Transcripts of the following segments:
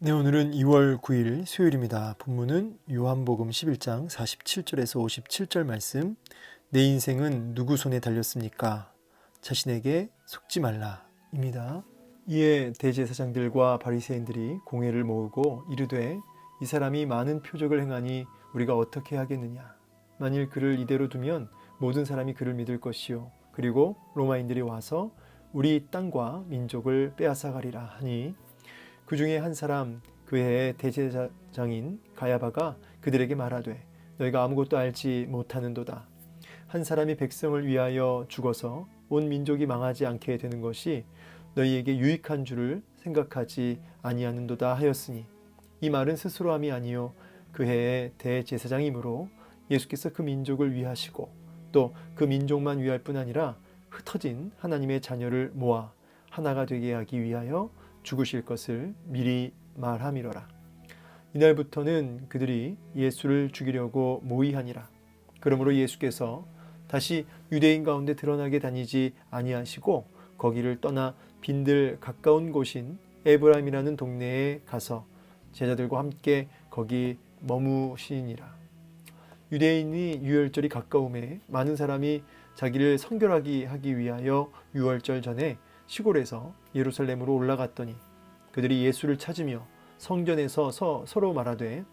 네, 오늘은 2월 9일 수요일입니다. 본문은 요한복음 11장 47절에서 57절 말씀. 내 인생은 누구 손에 달렸습니까? 자신에게 속지 말라 입니다. 이에 대제사장들과 바리새인들이 공회를 모으고 이르되 이 사람이 많은 표적을 행하니 우리가 어떻게 하겠느냐? 만일 그를 이대로 두면 모든 사람이 그를 믿을 것이요 그리고 로마인들이 와서 우리 땅과 민족을 빼앗아가리라 하니 그 중에 한 사람 그 해의 대제사장인 가야바가 그들에게 말하되 너희가 아무것도 알지 못하는도다. 한 사람이 백성을 위하여 죽어서 온 민족이 망하지 않게 되는 것이 너희에게 유익한 줄을 생각하지 아니하는도다 하였으니 이 말은 스스로함이 아니요 그 해의 대제사장이므로 예수께서 그 민족을 위하시고 또 그 민족만 위할 뿐 아니라 흩어진 하나님의 자녀를 모아 하나가 되게 하기 위하여 죽으실 것을 미리 말함이로라. 이날부터는 그들이 예수를 죽이려고 모의하니라. 그러므로 예수께서 다시 유대인 가운데 드러나게 다니지 아니하시고 거기를 떠나 빈들 가까운 곳인 에브라임이라는 동네에 가서 제자들과 함께 거기 머무시니라. 유대인이 유월절이 가까움에 많은 사람이 자기를 선결하게 하기 위하여 유월절 전에 시골에서 예루살렘으로 올라갔더니 그들이 예수를 찾으며 성전에서 서로 말하되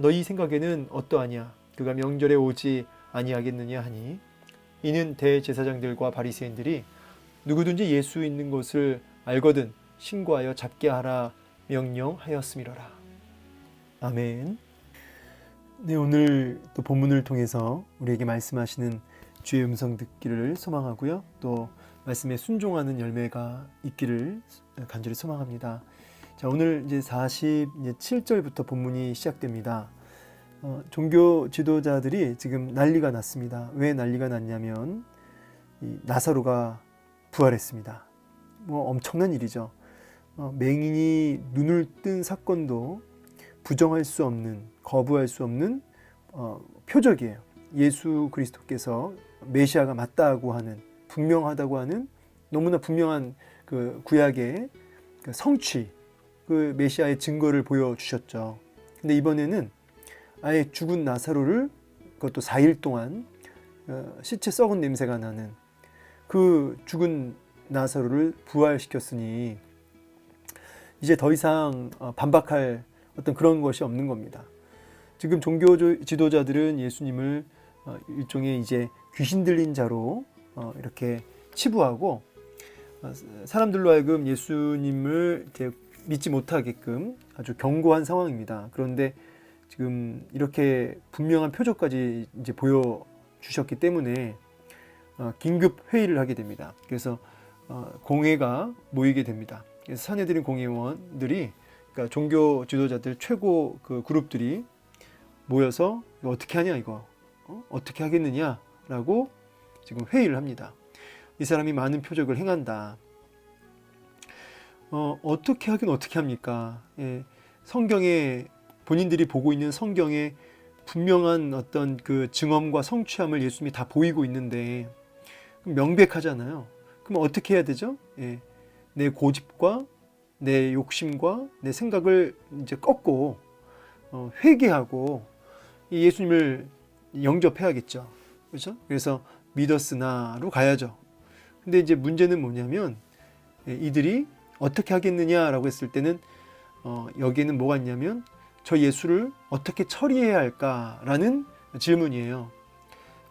너희 생각에는 어떠하냐? 그가 명절에 오지 아니하겠느냐 하니 이는 대제사장들과 바리새인들이 누구든지 예수 있는 곳을 알거든 신고하여 잡게 하라 명령하였음이로라. 아멘. 네, 오늘 또 본문을 통해서 우리에게 말씀하시는 주의 음성 듣기를 소망하고요. 또 말씀에 순종하는 열매가 있기를 간절히 소망합니다. 자, 오늘 이제 47절부터 본문이 시작됩니다. 종교 지도자들이 지금 난리가 났습니다. 왜 난리가 났냐면 이 나사로가 부활했습니다. 엄청난 일이죠. 맹인이 눈을 뜬 사건도 부정할 수 없는, 거부할 수 없는 표적이에요. 예수 그리스도께서 메시아가 맞다고 하는, 분명하다고 하는 너무나 분명한 그 구약의 그 성취, 그 메시아의 증거를 보여주셨죠. 근데 이번에는 아예 죽은 나사로를 그것도 4일 동안 시체 썩은 냄새가 나는 그 죽은 나사로를 부활시켰으니 이제 더 이상 반박할 어떤 그런 것이 없는 겁니다. 지금 종교 지도자들은 예수님을 일종의 이제 귀신 들린 자로 이렇게 치부하고 사람들로 하여금 예수님을 이렇게 믿지 못하게끔 아주 경고한 상황입니다. 그런데 지금 이렇게 분명한 표적까지 이제 보여주셨기 때문에 긴급 회의를 하게 됩니다. 그래서 공회가 모이게 됩니다. 그래서 산헤드린 공회원들이, 그러니까 종교 지도자들 최고 그 그룹들이 모여서 이거 어떻게 하냐, 이거 어떻게 하겠느냐라고 지금 회의를 합니다. 이 사람이 많은 표적을 행한다. 어떻게 하긴 어떻게 합니까? 성경에 본인들이 보고 있는 성경에 분명한 어떤 그 증언과 성취함을 예수님이 다 보이고 있는데 명백하잖아요. 그럼 어떻게 해야 되죠? 내 고집과 내 욕심과 내 생각을 이제 꺾고 회개하고 예수님을 영접해야겠죠. 그렇죠? 그래서 미더스나로 가야죠. 근데 이제 문제는 뭐냐면 이들이 어떻게 하겠느냐라고 했을 때는 여기에는 뭐가 있냐면 저 예수를 어떻게 처리해야 할까라는 질문이에요.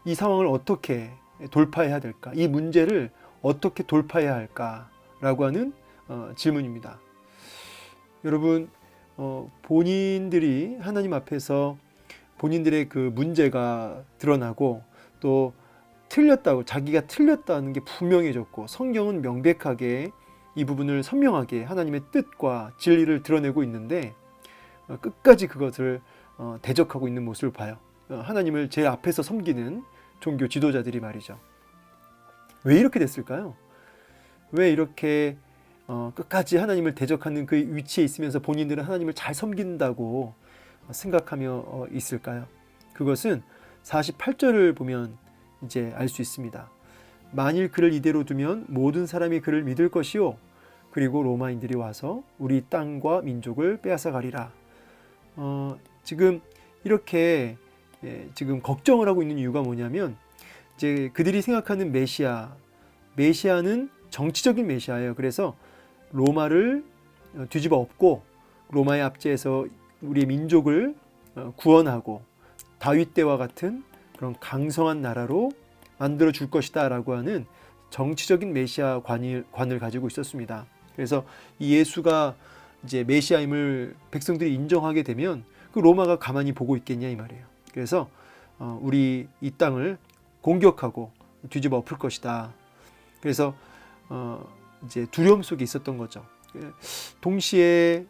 이 상황을 어떻게 돌파해야 될까? 이 문제를 어떻게 돌파해야 할까라고 하는 질문입니다. 여러분, 본인들이 하나님 앞에서 본인들의 그 문제가 드러나고 또 틀렸다고, 자기가 틀렸다는 게 분명해졌고 성경은 명백하게 이 부분을 선명하게 하나님의 뜻과 진리를 드러내고 있는데 끝까지 그것을 대적하고 있는 모습을 봐요. 하나님을 제 앞에서 섬기는 종교 지도자들이 말이죠. 왜 이렇게 됐을까요? 왜 이렇게 끝까지 하나님을 대적하는 그 위치에 있으면서 본인들은 하나님을 잘 섬긴다고 생각하며 있을까요? 그것은 48절을 보면 이제 알 수 있습니다. 만일 그를 이대로 두면 모든 사람이 그를 믿을 것이요 그리고 로마인들이 와서 우리 땅과 민족을 빼앗아 가리라. 지금 이렇게 지금 걱정을 하고 있는 이유가 뭐냐면 이제 그들이 생각하는 메시아는 정치적인 메시아예요. 그래서 로마를 뒤집어 엎고 로마의 압제에서 우리의 민족을 구원하고 다윗 때와 같은 그런 강성한 나라로 만들어 줄 것이다 라고 하는 정치적인 메시아 관을 가지고 있었습니다. 그래서 이 예수가 이제 메시아임을 백성들이 인정하게 되면 그 로마가 가만히 보고 있겠냐 이 말이에요. 그래서 우리 이 땅을 공격하고 뒤집어 엎을 것이다. 그래서 이제 두려움 속에 있었던 거죠. 동시에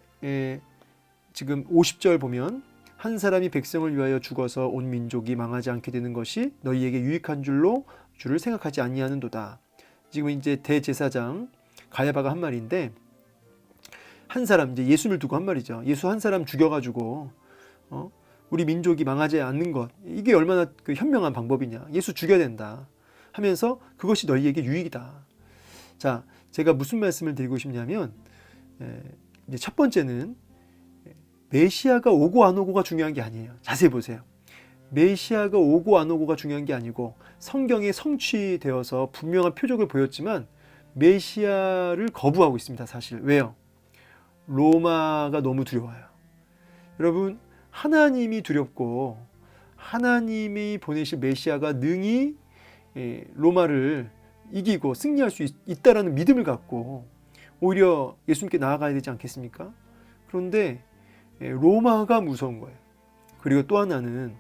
지금 50절 보면 한 사람이 백성을 위하여 죽어서 온 민족이 망하지 않게 되는 것이 너희에게 유익한 줄을 생각하지 아니하는도다. 지금 이제 대제사장 가야바가 한 말인데 한 사람 이제 예수를 두고 한 말이죠. 예수 한 사람 죽여가지고 우리 민족이 망하지 않는 것 이게 얼마나 그 현명한 방법이냐. 예수 죽여야 된다 하면서 그것이 너희에게 유익이다. 자, 제가 무슨 말씀을 드리고 싶냐면 이제 첫 번째는 메시아가 오고 안 오고가 중요한 게 아니에요. 자세히 보세요. 메시아가 오고 안 오고가 중요한 게 아니고 성경에 성취되어서 분명한 표적을 보였지만 메시아를 거부하고 있습니다. 사실. 왜요? 로마가 너무 두려워요. 여러분, 하나님이 두렵고 하나님이 보내실 메시아가 능히 로마를 이기고 승리할 수 있다라는 믿음을 갖고 오히려 예수님께 나아가야 되지 않겠습니까? 그런데 로마가 무서운 거예요. 그리고 또 하나는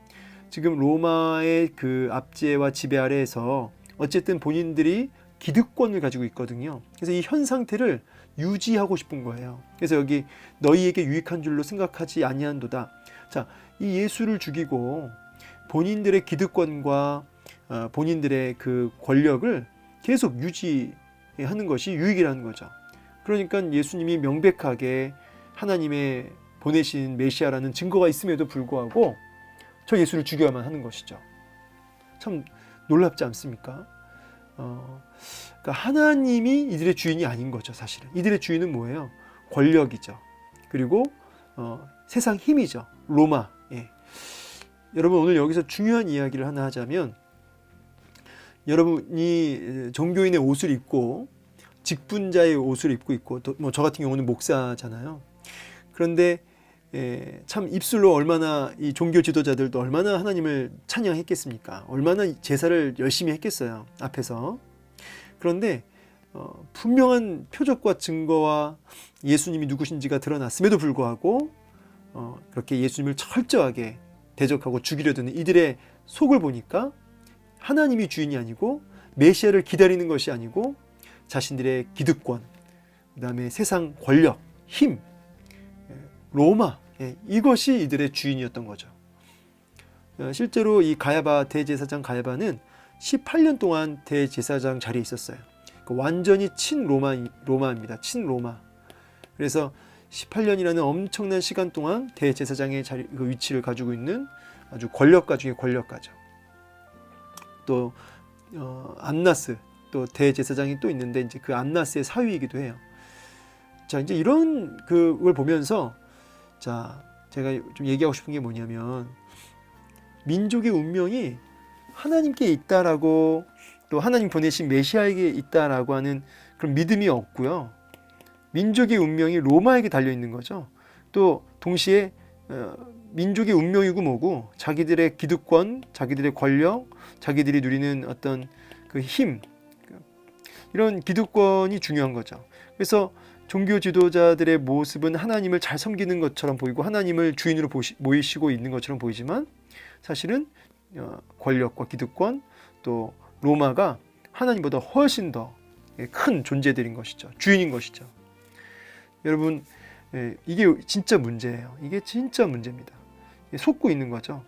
지금 로마의 그 압제와 지배 아래에서 어쨌든 본인들이 기득권을 가지고 있거든요. 그래서 이 현 상태를 유지하고 싶은 거예요. 그래서 여기 너희에게 유익한 줄로 생각하지 아니한도다. 자, 이 예수를 죽이고 본인들의 기득권과 본인들의 그 권력을 계속 유지하는 것이 유익이라는 거죠. 그러니까 예수님이 명백하게 하나님의 보내신 메시아라는 증거가 있음에도 불구하고 저 예수를 죽여야만 하는 것이죠. 참 놀랍지 않습니까? 그러니까 하나님이 이들의 주인이 아닌 거죠. 사실은 이들의 주인은 뭐예요? 권력이죠. 그리고 세상 힘이죠. 로마. 여러분 오늘 여기서 중요한 이야기를 하나 하자면 여러분이 종교인의 옷을 입고 직분자의 옷을 입고 있고 또 뭐 저 같은 경우는 목사잖아요. 그런데 참 입술로 얼마나 이 종교 지도자들도 얼마나 하나님을 찬양했겠습니까? 얼마나 제사를 열심히 했겠어요. 앞에서. 그런데 분명한 표적과 증거와 예수님이 누구신지가 드러났음에도 불구하고 그렇게 예수님을 철저하게 대적하고 죽이려 드는 이들의 속을 보니까 하나님이 주인이 아니고 메시아를 기다리는 것이 아니고 자신들의 기득권, 그 다음에 세상 권력, 힘, 로마, 이것이 이들의 주인이었던 거죠. 실제로 이 가야바 대제사장 가야바는 18년 동안 대제사장 자리에 있었어요. 완전히 친로마입니다. 친로마. 그래서 18년이라는 엄청난 시간 동안 대제사장의 그 위치를 가지고 있는 아주 권력가 중에 권력가죠. 또 안나스 또 대제사장이 또 있는데 이제 그 안나스의 사위이기도 해요. 자, 이제 이런 그걸 보면서 자, 제가 좀 얘기하고 싶은 게 뭐냐면 민족의 운명이 하나님께 있다라고 또 하나님 보내신 메시아에게 있다라고 하는 그런 믿음이 없고요. 민족의 운명이 로마에게 달려 있는 거죠. 또 동시에 민족의 운명이고 뭐고 자기들의 기득권, 자기들의 권력, 자기들이 누리는 어떤 그 힘, 이런 기득권이 중요한 거죠. 그래서 종교 지도자들의 모습은 하나님을 잘 섬기는 것처럼 보이고 하나님을 주인으로 모이시고 있는 것처럼 보이지만 사실은 권력과 기득권 또 로마가 하나님보다 훨씬 더 큰 존재들인 것이죠. 주인인 것이죠. 여러분, 이게 진짜 문제예요. 이게 진짜 문제입니다. 속고 있는 거죠.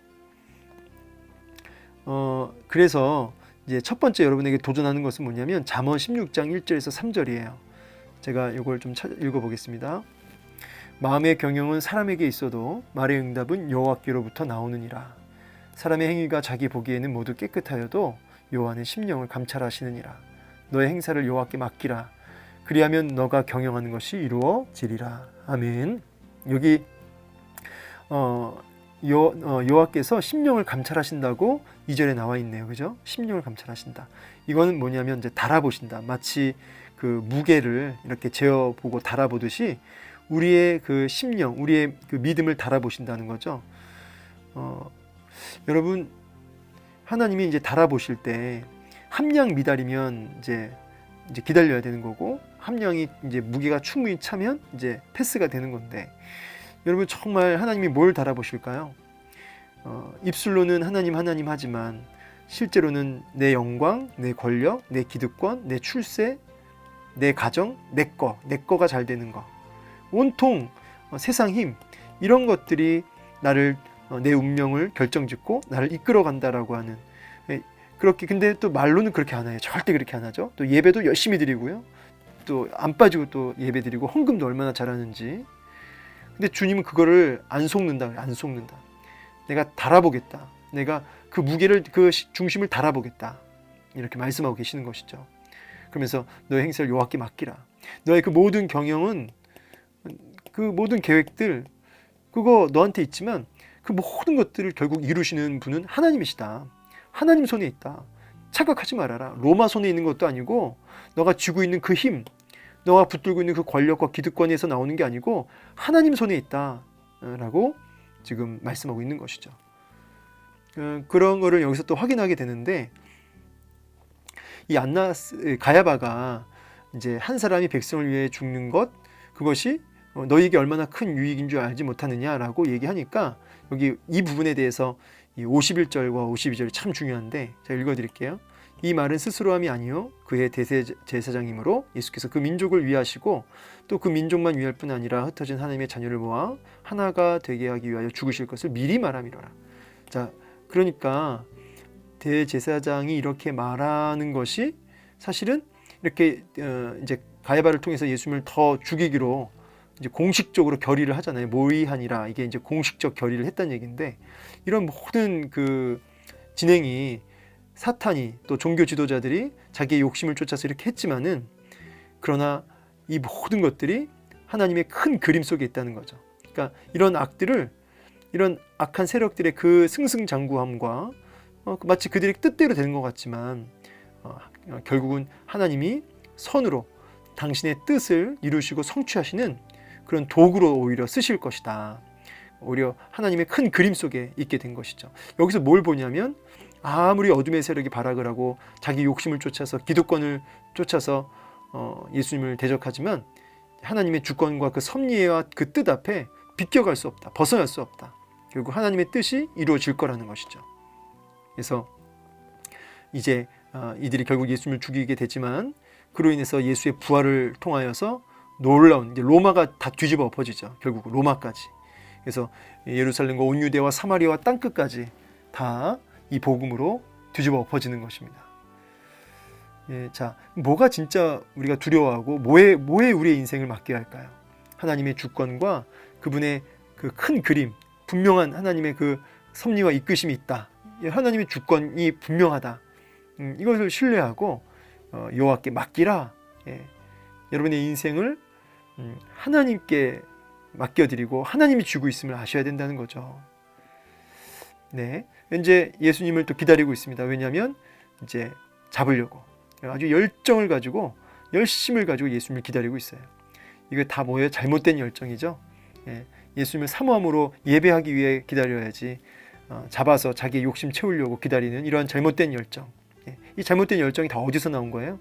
그래서 이제 첫 번째 여러분에게 도전하는 것은 뭐냐면 잠언 16장 1절에서 3절이에요. 제가 이걸 좀 읽어보겠습니다. 마음의 경영은 사람에게 있어도 말의 응답은 여호와께로부터 나오느니라. 사람의 행위가 자기 보기에는 모두 깨끗하여도 여호와는 심령을 감찰하시느니라. 너의 행사를 여호와께 맡기라. 그리하면 너가 경영하는 것이 이루어지리라. 아멘. 여기 여호와께서 심령을 감찰하신다고 2절에 나와 있네요. 그죠? 심령을 감찰하신다. 이거는 뭐냐면 이제 달아보신다. 마치 그 무게를 이렇게 재어보고 달아보듯이 우리의 그 심령, 우리의 그 믿음을 달아보신다는 거죠. 여러분, 하나님이 이제 달아보실 때 함량 미달이면 이제 기다려야 되는 거고, 함량이 이제 무게가 충분히 차면 이제 패스가 되는 건데, 여러분 정말 하나님이 뭘 달아보실까요? 입술로는 하나님 하나님 하지만 실제로는 내 영광, 내 권력, 내 기득권, 내 출세, 내 가정, 내 거가 잘 되는 거, 온통 세상 힘, 이런 것들이 나를 내 운명을 결정짓고 나를 이끌어 간다라고 하는, 그렇게, 근데 또 말로는 그렇게 안 해요. 절대 그렇게 안 하죠. 또 예배도 열심히 드리고요, 또 안 빠지고 또 예배 드리고 헌금도 얼마나 잘하는지. 근데 주님은 그거를 안 속는다. 안 속는다. 내가 달아보겠다. 내가 그 무게를, 그 중심을 달아보겠다. 이렇게 말씀하고 계시는 것이죠. 그러면서 너의 행세를 여호와께 맡기라. 너의 그 모든 경영은, 그 모든 계획들, 그거 너한테 있지만 그 모든 것들을 결국 이루시는 분은 하나님이시다. 하나님 손에 있다. 착각하지 말아라. 로마 손에 있는 것도 아니고, 너가 쥐고 있는 그 힘, 너가 붙들고 있는 그 권력과 기득권에서 나오는 게 아니고 하나님 손에 있다 라고 지금 말씀하고 있는 것이죠. 그런 거를 여기서 또 확인하게 되는데, 이 가야바가 이제 한 사람이 백성을 위해 죽는 것, 그것이 너희에게 얼마나 큰 유익인 줄 알지 못하느냐라고 얘기하니까, 여기 이 부분에 대해서 이 51절과 52절이 참 중요한데, 제가 읽어드릴게요. 이 말은 스스로함이 아니요 그의 대제사장이므로 예수께서 그 민족을 위하시고 또 그 민족만 위할 뿐 아니라 흩어진 하나님의 자녀를 모아 하나가 되게 하기 위하여 죽으실 것을 미리 말함이로라. 자, 그러니까 대제사장이 이렇게 말하는 것이 사실은 이렇게 이제 가야바를 통해서 예수님을 더 죽이기로 이제 공식적으로 결의를 하잖아요. 모의하니라, 이게 이제 공식적 결의를 했다는 얘기인데, 이런 모든 그 진행이 사탄이, 또 종교 지도자들이 자기의 욕심을 쫓아서 이렇게 했지만은, 그러나 이 모든 것들이 하나님의 큰 그림 속에 있다는 거죠. 그러니까 이런 악들을, 이런 악한 세력들의 그 승승장구함과 마치 그들의 뜻대로 되는 것 같지만 결국은 하나님이 선으로 당신의 뜻을 이루시고 성취하시는 그런 도구로 오히려 쓰실 것이다. 오히려 하나님의 큰 그림 속에 있게 된 것이죠. 여기서 뭘 보냐면, 아무리 어둠의 세력이 발악을 하고 자기 욕심을 쫓아서 기득권을 쫓아서 예수님을 대적하지만 하나님의 주권과 그 섭리와 그 뜻 앞에 비껴갈 수 없다. 벗어날 수 없다. 결국 하나님의 뜻이 이루어질 거라는 것이죠. 그래서 이제 이들이 결국 예수님을 죽이게 되지만, 그로 인해서 예수의 부활을 통하여서 놀라운, 이제 로마가 다 뒤집어 엎어지죠. 결국 로마까지. 그래서 예루살렘과 온 유대와 사마리아와 땅끝까지 다 이 복음으로 뒤집어 엎어지는 것입니다. 예, 자, 뭐가 진짜 우리가 두려워하고 뭐에 우리의 인생을 맡겨야 할까요? 하나님의 주권과 그분의 그 큰 그림, 분명한 하나님의 그 섭리와 이끄심이 있다. 예, 하나님의 주권이 분명하다. 이것을 신뢰하고 여호와께 맡기라. 예, 여러분의 인생을 하나님께 맡겨드리고 하나님이 쥐고 있음을 아셔야 된다는 거죠. 네, 현재 예수님을 또 기다리고 있습니다. 왜냐하면 이제 잡으려고 아주 열정을 가지고, 열심을 가지고 예수님을 기다리고 있어요. 이거 다 뭐예요? 잘못된 열정이죠. 예, 예수님을 사모함으로 예배하기 위해 기다려야지 잡아서 자기의 욕심 채우려고 기다리는 이러한 잘못된 열정. 예, 이 잘못된 열정이 다 어디서 나온 거예요?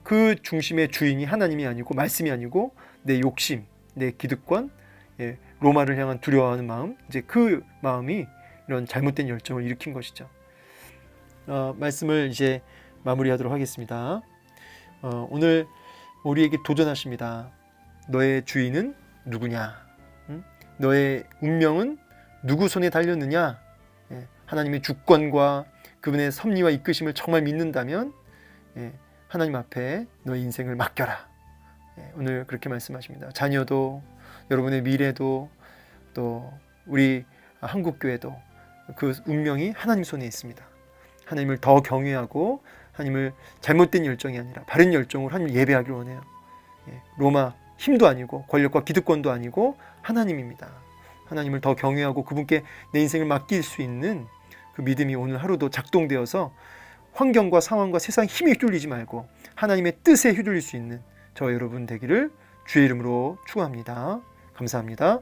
그 중심의 주인이 하나님이 아니고 말씀이 아니고 내 욕심, 내 기득권, 예, 로마를 향한 두려워하는 마음, 이제 그 마음이 이런 잘못된 열정을 일으킨 것이죠. 말씀을 이제 마무리하도록 하겠습니다. 오늘 우리에게 도전하십니다. 너의 주인은 누구냐? 너의 운명은 누구 손에 달렸느냐? 예, 하나님의 주권과 그분의 섭리와 이끄심을 정말 믿는다면 예, 하나님 앞에 너의 인생을 맡겨라. 예, 오늘 그렇게 말씀하십니다. 자녀도, 여러분의 미래도, 또 우리 한국교회도 그 운명이 하나님 손에 있습니다. 하나님을 더 경외하고 하나님을 잘못된 열정이 아니라 바른 열정으로 하나님을 예배하길 원해요. 로마 힘도 아니고 권력과 기득권도 아니고 하나님입니다. 하나님을 더 경외하고 그분께 내 인생을 맡길 수 있는 그 믿음이 오늘 하루도 작동되어서 환경과 상황과 세상 힘에 휘둘리지 말고 하나님의 뜻에 휘둘릴 수 있는 저 여러분 되기를 주의 이름으로 축원합니다. 감사합니다.